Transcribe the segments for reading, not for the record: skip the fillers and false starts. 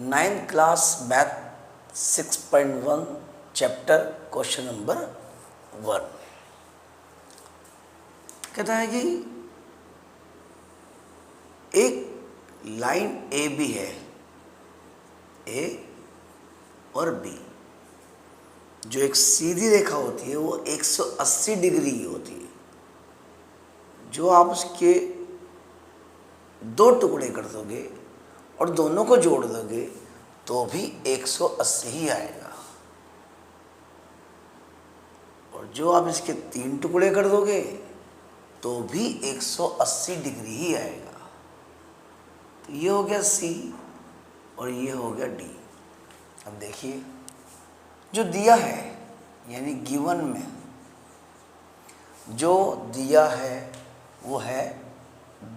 9th class math 6.1 chapter question number 1 कहता है कि एक लाइन ए बी है, ए और बी, जो एक सीधी रेखा होती है वो 180 डिग्री की होती है। जो आप उसके दो टुकड़े कर दोगे और दोनों को जोड़ दोगे तो भी 180 ही आएगा, और जो आप इसके 3 टुकड़े कर दोगे तो भी 180 डिग्री ही आएगा। तो ये हो गया सी और ये हो गया डी। अब देखिए, जो दिया है यानी गिवन में जो दिया है वो है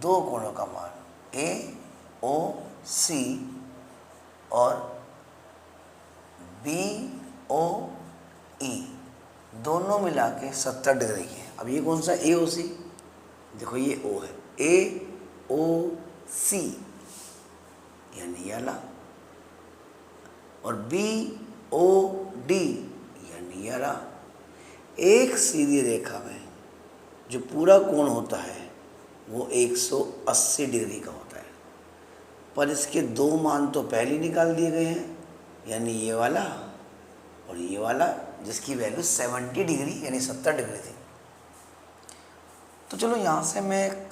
दो कोणों का मान ए ओ सी और बी ओ ई, दोनों मिला के 70 डिग्री के। अब ये कौन सा ए ओ सी, देखो ये ओ है, ए ओ सी यानी ये वाला, और बी ओ डी यानी ये वाला। एक सीधी रेखा में जो पूरा कोण होता है वो 180 डिग्री का होता है, पर इसके दो मान तो पहले ही निकाल दिए गए हैं, यानी ये वाला और ये वाला, जिसकी वैल्यू 70 डिग्री यानी 70 डिग्री थी। तो चलो यहाँ से मैं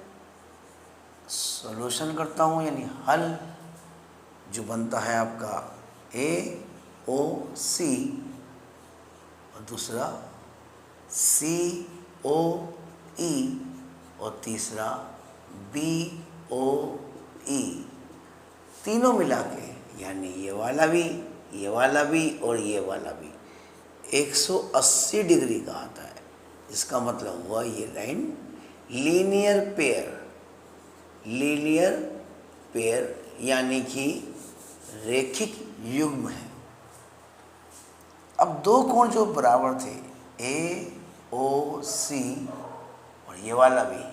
सॉल्यूशन करता हूँ, यानी हल जो बनता है आपका ए ओ सी और दूसरा सी ओ ई और तीसरा बी ओ ई, तीनों मिला के यानी ये वाला भी, ये वाला भी और ये वाला भी 180 डिग्री का आता है। इसका मतलब हुआ ये line linear pair, linear pair यानी कि रेखिक युग्म है। अब दो कोण जो बराबर थे ए ओ सी और ये वाला भी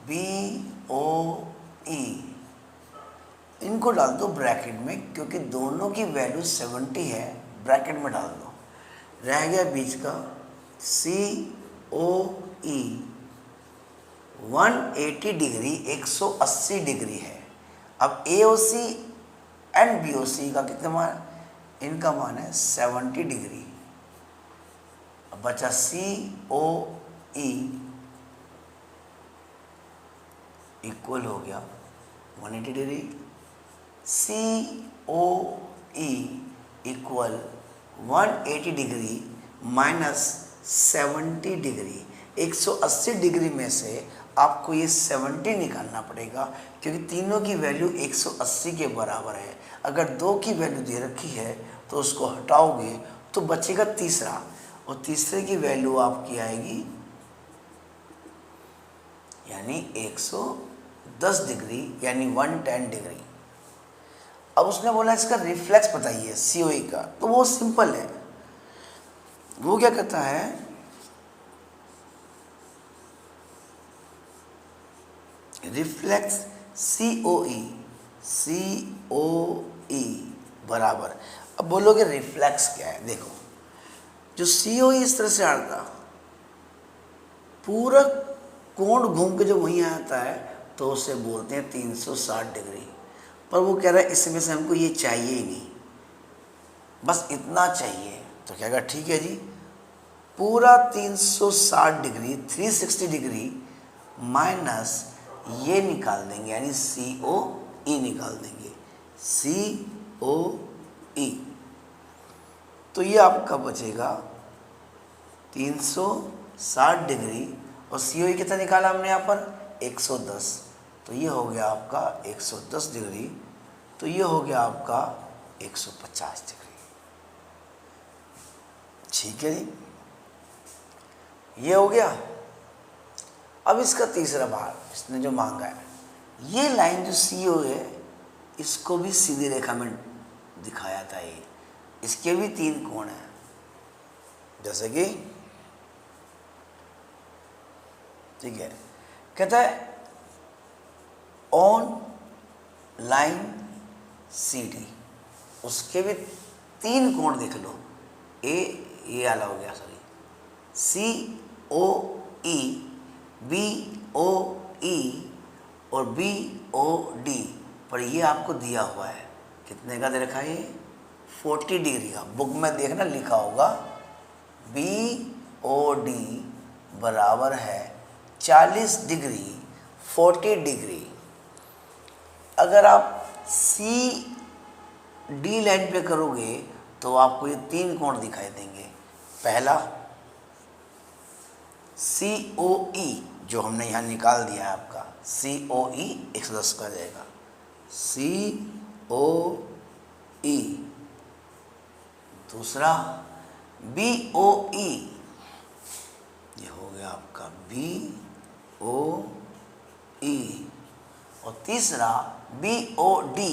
बी ओ ई, इनको डाल दो ब्रैकेट में, क्योंकि दोनों की वैल्यू 70 है, ब्रैकेट में डाल दो। रह गया बीच का सी ओ ई 180 डिग्री 180 डिग्री है। अब ए ओ सी एंड बी ओ सी का कितना मान, इनका मान है 70 डिग्री। अब बचा सी ओ ई इक्वल हो गया 180 degree, C O E equal 180 degree minus 70 degree. 180 degree में से आपको ये 70 निकालना पड़ेगा, क्योंकि तीनों की वैल्यू 180 के बराबर है। अगर दो की वैल्यू दे रखी है तो उसको हटाओगे तो बचेगा तीसरा, और तीसरे की वैल्यू आपकी आएगी यानी 110 डिग्री यानी 110 डिग्री। अब उसने बोला इसका रिफ्लेक्स बताइए सीओई का, तो वो सिंपल है। वो क्या कहता है, रिफ्लेक्स सीओई, सीओई बराबर, अब बोलोगे रिफ्लेक्स क्या है। देखो, जो सीओई इस तरह से आता, पूरा कोण घूम के जो वहीं आता है तो उसे बोलते हैं 360 डिग्री। पर वो कह रहा है इसमें से हमको ये चाहिए ही नहीं, बस इतना चाहिए। तो क्या कहा, ठीक है जी, पूरा 360 डिग्री 360 डिग्री माइनस ये निकाल देंगे, यानी सी ओ ई निकाल देंगे, सी ओ ई। तो ये आपका बचेगा 360 डिग्री, और सी ओ ई कितना निकाला हमने यहाँ पर 110, तो ये हो गया आपका 110 डिग्री, तो ये हो गया आपका 150 डिग्री। ठीक है जी, ये हो गया। अब इसका तीसरा भाग इसने जो मांगा है, ये लाइन जो सी ओ है इसको भी सीधी रेखा में दिखाया था। ये इसके भी 3 कोण हैं, जैसे कि ठीक है, कहता है ऑन लाइन सी डी, उसके भी 3 कोण देख लो, ए ये वाला हो गया, सॉरी, सी ओ ई, बी ओ ई और बी ओ डी, पर ये आपको दिया हुआ है कितने का दे रखा है, ये 40 डिग्री का। बुक में देखना लिखा होगा बी ओ डी बराबर है 40 डिग्री 40 डिग्री। अगर आप सी डी लाइन पे करोगे तो आपको ये 3 कोण दिखाई देंगे। पहला सी ओ ई, जो हमने यहाँ निकाल दिया है आपका, सी ओ ई 110 का जाएगा, सी ओ ई। दूसरा बी ओ ई, ये हो गया आपका बी ओ ई। और तीसरा बी ओ डी,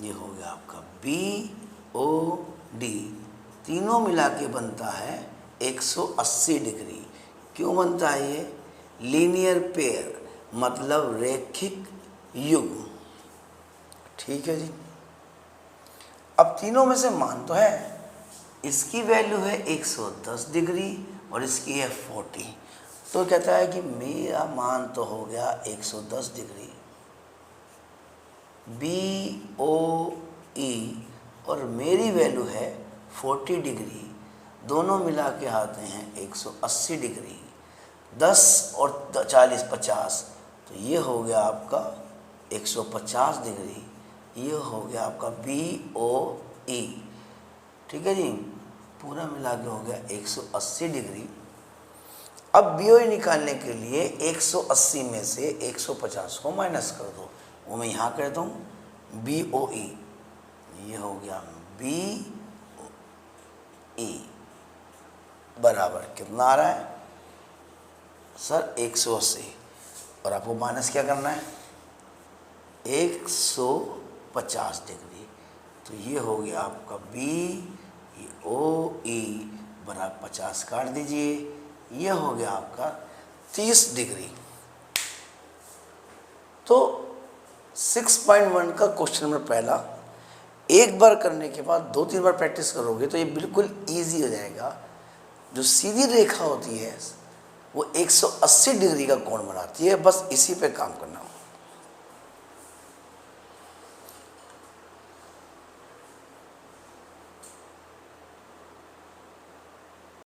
ये हो गया आपका बी ओ डी। तीनों मिला के बनता है 180 डिग्री। क्यों बनता है ये? लीनियर पेयर, मतलब रैखिक युग्म। ठीक है जी। अब तीनों में से मान तो है, इसकी वैल्यू है 110 डिग्री और इसकी है 40, तो कहता है कि मेरा मान तो हो गया 110 डिग्री। बी ओ ई और मेरी वैल्यू है 40 डिग्री, दोनों मिला के आते हैं 180 डिग्री। 10 और 40 50, तो ये हो गया आपका 150 डिग्री। ये हो गया आपका बी ओ ई। ठीक है जी, पूरा मिला के हो गया 180 डिग्री। अब बी ओ ई निकालने के लिए 180 में से 150 को माइनस कर दो, वो मैं यहाँ करता हूँ बी ओ ई। ये हो गया बी ई बराबर कितना आ रहा है सर? 180। और आपको माइनस क्या करना है? 150 डिग्री। तो ये हो गया आपका बी ओ ई बराबर 50 काट दीजिए, ये हो गया आपका 30 डिग्री। तो 6.1 का क्वेश्चन नंबर पहला एक बार करने के बाद 2-3 बार प्रैक्टिस करोगे तो ये बिल्कुल इजी हो जाएगा। जो सीधी रेखा होती है वो 180 डिग्री का कोण बनाती है, बस इसी पे काम करना।